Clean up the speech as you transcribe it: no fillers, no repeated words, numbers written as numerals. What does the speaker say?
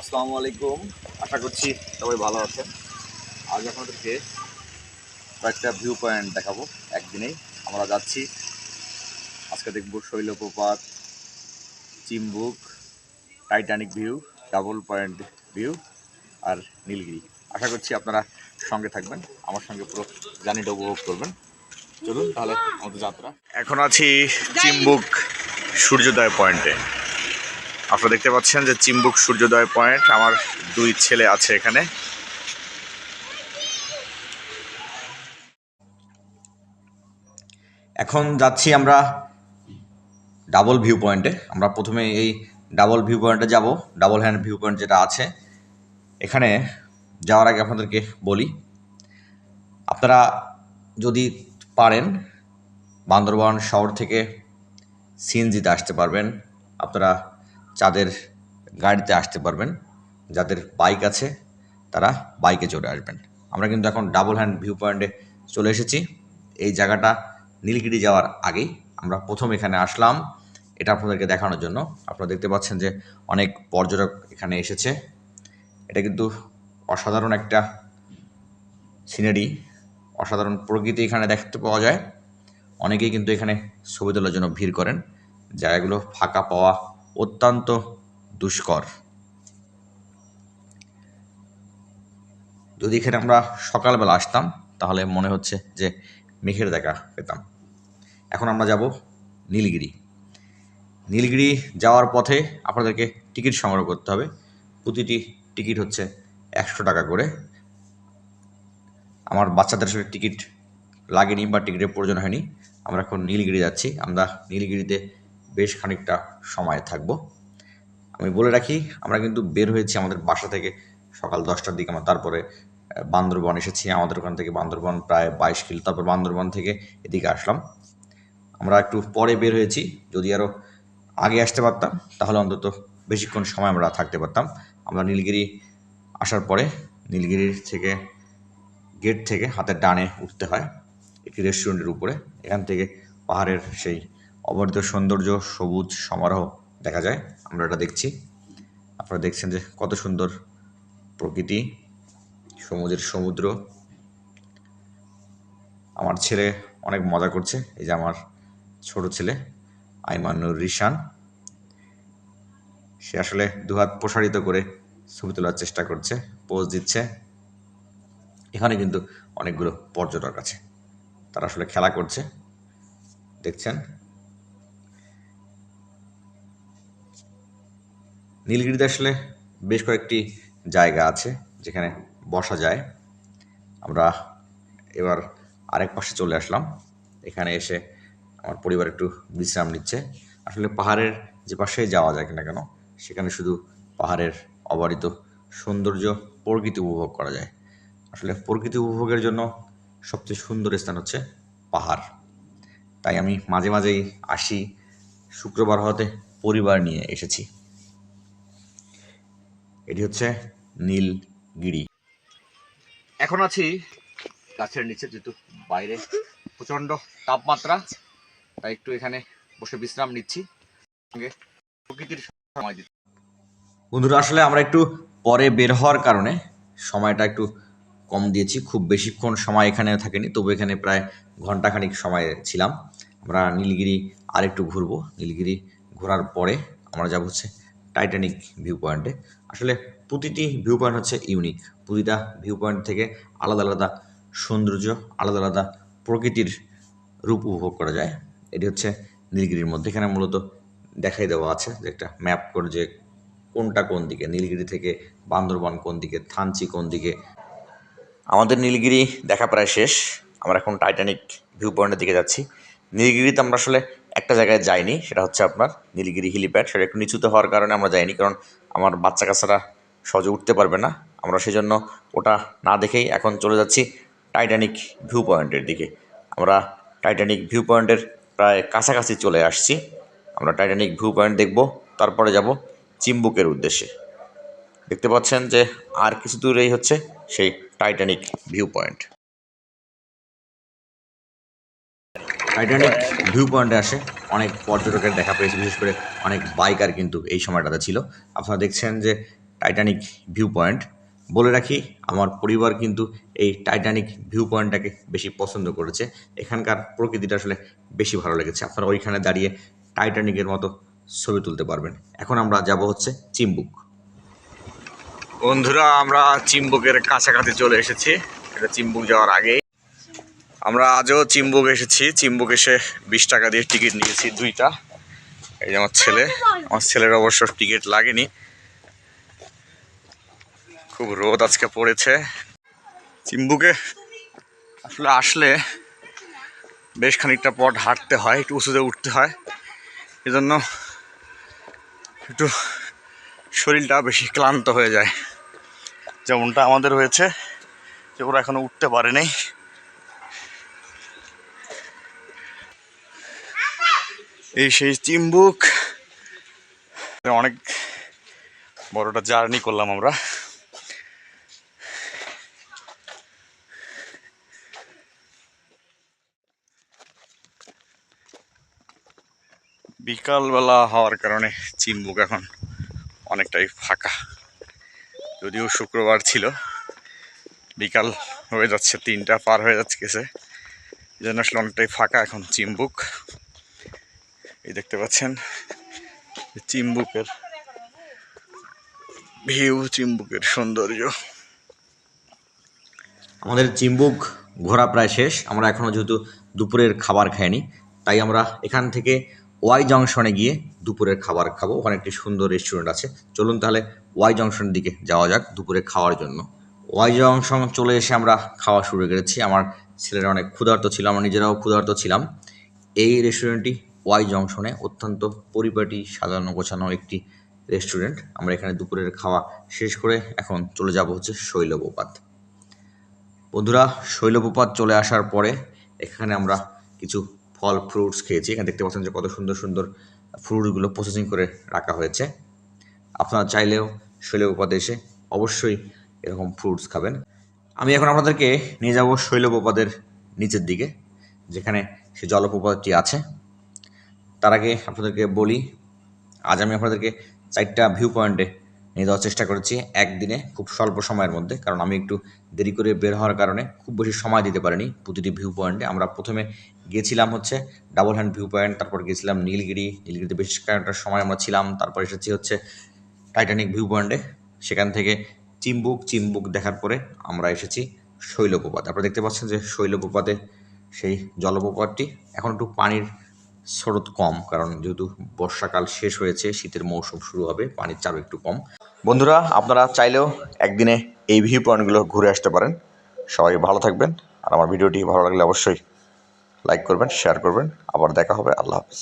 আসসালামু আলাইকুম। আশা করছি সবাই ভালো আছেন। আজ আপনাদেরকে কয়েকটা ভিউ পয়েন্ট দেখাবো একদিনেই। আমরা যাচ্ছি, আজকে দেখব Shoilopropat, Chimbuk, Titanic view, double point view আর নীলগিরি। আশা করছি আপনারা সঙ্গে থাকবেন, আমার সঙ্গে পুরো জার্নিটা উপভোগ করবেন। চলুন তাহলে আমাদের যাত্রা। এখন আছি চিম্বুক সূর্যোদয় পয়েন্টে। আপনারা দেখতে পাচ্ছেন যে চিম্বুক সূর্যোদয় পয়েন্ট। আমার দুই ছেলে আছে এখানে। এখন যাচ্ছি আমরা ডাবল ভিউ পয়েন্টে। আমরা প্রথমে এই ডাবল ভিউ পয়েন্টে যাব। ডাবল হ্যান্ড ভিউ পয়েন্ট যেটা আছে, এখানে যাওয়ার আগে আপনাদেরকে বলি, আপনারা যদি পারেন বান্দরবান শহর থেকে সিএনজিতে আসতে পারবেন, আপনারা চাঁদের গাড়িতে আসতে পারবেন। যাদের বাইক আছে তারা বাইকে চড়ে আসবেন। আমরা কিন্তু এখন ডাবল হ্যান্ড ভিউ পয়েন্টে চলে এসেছি। এই জায়গাটা নীলগিরি যাওয়ার আগেই আমরা প্রথম এখানে আসলাম এটা আপনাদেরকে দেখানোর জন্য। আপনারা দেখতে পাচ্ছেন যে অনেক পর্যটক এখানে এসেছে। এটা কিন্তু অসাধারণ একটা সিনারি, অসাধারণ প্রকৃতি এখানে দেখতে পাওয়া যায়। অনেকেই কিন্তু এখানে ছবি তোলার জন্য ভিড় করেন। জায়গাগুলো ফাঁকা পাওয়া অত্যন্ত দুষ্কর। যদি এখানে আমরা সকালবেলা আসতাম তাহলে মনে হচ্ছে যে মেঘের দেখা পেতাম। এখন আমরা যাব নীলগিরি। নীলগিরি যাওয়ার পথে আপনাদেরকে টিকিট সংগ্রহ করতে হবে। প্রতিটি টিকিট হচ্ছে 100 টাকা করে। আমার বাচ্চাদের সাথে টিকিট লাগেনি বা টিকিটের প্রয়োজন হয়নি। আমরা এখন নীলগিরি যাচ্ছি। আমরা নীলগিরিতে বেশ খানিকটা সময় থাকব। আমি বলে রাখি, আমরা কিন্তু বের হয়েছি আমাদের বাসা থেকে সকাল 10টার দিকে। আমরা তারপরে বান্দরবান এসেছি। আমাদের ওখান থেকে বান্দরবান প্রায় 22 কিলো। তারপর বান্দরবান থেকে এদিকে আসলাম। আমরা একটু পরে বের হয়েছি। যদি আরও আগে আসতে পারতাম তাহলে অন্তত বেশিক্ষণ সময় আমরা থাকতে পারতাম। আমরা নীলগিরি আসার পরে নীলগিরির থেকে গেট থেকে হাতের ডানে উঠতে হয় একটি রেস্টুরেন্টের উপরে। এখান থেকে পাহাড়ের সেই অবরিত সৌন্দর্য, সবুজ সমারোহ দেখা যায়। আমরা এটা দেখছি। আপনারা দেখছেন যে কত সুন্দর প্রকৃতি, সমুদ্র। আমার ছেলে অনেক মজা করছে। এই যে আমার ছোট ছেলে আইমানুর রিশান, সে আসলে দুহাত প্রসারিত করে ছবি তোলার চেষ্টা করছে, পোজ দিচ্ছে। এখানে কিন্তু অনেকগুলো পর্যটক আছে, তারা আসলে খেলা করছে, দেখছেন। নীলগিরিতে আসলে বেশ কয়েকটি জায়গা আছে যেখানে বসা যায়। আমরা এবার আরেক পাশে চলে আসলাম। এখানে এসে আমার পরিবার একটু বিশ্রাম নিচ্ছে। আসলে পাহাড়ের যে পাশে যাওয়া যায় না কেন, সেখানে শুধু পাহাড়ের অবারিত সৌন্দর্য, প্রকৃতি উপভোগ করা যায়। আসলে প্রকৃতি উপভোগের জন্য সবচেয়ে সুন্দর স্থান হচ্ছে পাহাড়। তাই আমি মাঝে মাঝেই আসি। শুক্রবার হতে পরিবার নিয়ে এসেছি। এটি হচ্ছে নীলগিরি। এখন আছি গাছের নিচে, যেহেতু বাইরে প্রচণ্ড তাপমাত্রা, তাই একটু এখানে বসে বিশ্রাম নিচ্ছি, সঙ্গে প্রকৃতির সময় দিচ্ছি। বন্ধুরা, আসলে আমরা একটু পরে বের হওয়ার কারণে সময়টা একটু কম দিয়েছি। খুব বেশিক্ষণ সময় এখানে থাকেনি, তবু এখানে প্রায় ঘন্টাখানিক সময় ছিলাম। আমরা নীলগিরি আর একটু ঘুরবো। নীলগিরি ঘোরার পরে আমরা যাব হচ্ছে টাইটানিক ভিউ পয়েন্টে। আসলে প্রতিটি ভিউ পয়েন্ট হচ্ছে ইউনিক। প্রতিটা ভিউ পয়েন্ট থেকে আলাদা আলাদা সৌন্দর্য, আলাদা আলাদা প্রকৃতির রূপ উপভোগ করা যায়। এটি হচ্ছে নীলগিরির মধ্যে। এখানে মূলত দেখাই দেওয়া আছে যে একটা ম্যাপ করে, যে কোনটা কোন দিকে, নীলগিরি থেকে বান্দরবান কোন দিকে, থানচি কোন দিকে। আমাদের নীলগিরি দেখা প্রায় শেষ। আমরা এখন টাইটানিক ভিউ পয়েন্টের দিকে যাচ্ছি। নীলগিরিতে আমরা আসলে একটা জায়গায় যাইনি, সেটা হচ্ছে আপনার নীলগিরি হিলিপ্যাড। সেটা একটু নিচুতে হওয়ার কারণে আমরা যাইনি, কারণ আমার বাচ্চা কাচ্চারা সহজে উঠতে পারবে না। আমরা সেই জন্য ওটা না দেখেই এখন চলে যাচ্ছি টাইটানিক ভিউ পয়েন্টের দিকে। আমরা টাইটানিক ভিউ পয়েন্টের প্রায় কাছাকাছি চলে আসছি। আমরা টাইটানিক ভিউ পয়েন্ট দেখব, তারপরে যাব চিম্বুকের উদ্দেশ্যে। দেখতে পাচ্ছেন যে আর কিছু দূরেই হচ্ছে সেই Titanic view point. Titanic view পয়েন্টে আসে অনেক পর্যটকের দেখা পেয়েছে, বিশেষ করে অনেক বাইকার কিন্তু এই সময়টাতে ছিল। আপনারা দেখছেন যে টাইটানিক ভিউ পয়েন্ট। বলে রাখি, আমার পরিবার কিন্তু এই টাইটানিক ভিউ পয়েন্টটাকে বেশি পছন্দ করেছে। এখানকার প্রকৃতিটা আসলে বেশি ভালো লেগেছে। আপনারা ওইখানে দাঁড়িয়ে টাইটানিকের মতো ছবি তুলতে পারবেন। এখন আমরা যাব হচ্ছে চিম্বুক। বন্ধুরা, আমরা চিম্বুকের কাছাকাছি চলে এসেছি। এটা চিম্বুক যাওয়ার আগেই। আমরা আজও চিম্বুক এসেছি। চিম্বুক এসে 20 টাকা দিয়ে টিকিট নিয়েছি 2টা। এই যে আমার ছেলের অবশ্য টিকিট লাগেনি। খুব রোদ আজকে পড়েছে। চিম্বুকে আসলে বেশ খানিকটা পথ হাঁটতে হয়, একটু উঁচুতে উঠতে হয়। এজন্য একটু শরীরটা বেশি ক্লান্ত হয়ে যায়, যেমনটা আমাদের হয়েছে, যে ওরা এখনো উঠতে পারে নাই। এই সেই চিম্বুক। অনেক বড়টা জার্নি করলাম আমরা। বিকালবেলা হওয়ার কারণে চিম্বুক এখন অনেকটাই ফাঁকা। যদিও শুক্রবার ছিল, বিকাল হয়ে যাচ্ছে, 3টা পার হয়ে যাচ্ছে গেছে, এই জন্য আসলে অনেকটাই ফাঁকা এখন চিম্বুক। এই দেখতে পাচ্ছেন চিম্বুকের ভিউ, চিম্বুকের সৌন্দর্য। আমাদের চিম্বুক ঘোরা প্রায় শেষ। আমরা এখনও যেহেতু দুপুরের খাবার খাইনি, তাই আমরা এখান থেকে ওয়াই জংশনে গিয়ে দুপুরের খাবার খাবো। ওখানে একটি সুন্দর রেস্টুরেন্ট আছে। চলুন তাহলে ওয়াই জংশনের দিকে যাওয়া যাক দুপুরে খাওয়ার জন্য। ওয়াই জংশন চলে এসে আমরা খাওয়া শুরু করেছি। আমার ছেলেরা অনেক ক্ষুধার্ত ছিল, আমরা নিজেরাও ক্ষুধার্ত ছিলাম। এই রেস্টুরেন্টটি ওয়াই জংশনে অত্যন্ত পরিপাটি সাজানো গোছানো একটি রেস্টুরেন্ট। আমরা এখানে দুপুরের খাওয়া শেষ করে এখন চলে যাব হচ্ছে শৈলপ্রপাত। বন্ধুরা, শৈলপ্রপাত চলে আসার পরে এখানে আমরা কিছু ফল ফ্রুটস খেয়েছি। এখানে দেখতে পাচ্ছেন যে কত সুন্দর সুন্দর ফ্রুটগুলো প্রসেসিং করে রাখা হয়েছে। আপনারা চাইলেও শৈলপ্রপাতে এসে অবশ্যই এরকম ফ্রুটস খাবেন। আমি এখন আপনাদেরকে নিয়ে যাব শৈলপ্রপাতের নিচের দিকে, যেখানে সে জলপ্রপাতটি আছে। তার আগে আপনাদেরকে বলি, আজ আমি আপনাদেরকে 4টা ভিউ পয়েন্টে নিয়ে যাওয়ার চেষ্টা করেছি একদিনে, খুব স্বল্প সময়ের মধ্যে। কারণ আমি একটু দেরি করে বের হওয়ার কারণে খুব বেশি সময় দিতে পারিনি প্রতিটি ভিউ পয়েন্টে। আমরা প্রথমে গিয়েছিলাম হচ্ছে ডাবল হ্যান্ড ভিউ পয়েন্ট, তারপর গিয়েছিলাম নীলগিরিতে বেশ কয়েকটা সময় আমরা ছিলাম। তারপর এসেছি হচ্ছে টাইটানিক ভিউ পয়েন্টে। সেখান থেকে চিম্বুক দেখার পরে আমরা এসেছি শৈলপ্রপাত। আপনারা দেখতে পাচ্ছেন যে শৈলপ্রপাতে সেই জলপ্রপাতটি এখন একটু পানির স্রোত কম, কারণ যেহেতু বর্ষাকাল শেষ হয়েছে, শীতের মৌসুম শুরু হবে, পানির চাপ একটু কম। বন্ধুরা, আপনারা চাইলেও একদিনে এই ভিউ পয়েন্টগুলো ঘুরে আসতে পারেন। সবাই ভালো থাকবেন, আর আমার ভিডিওটি ভালো লাগলে অবশ্যই লাইক করবেন, শেয়ার করবেন। আবার দেখা হবে। আল্লাহ হাফিজ।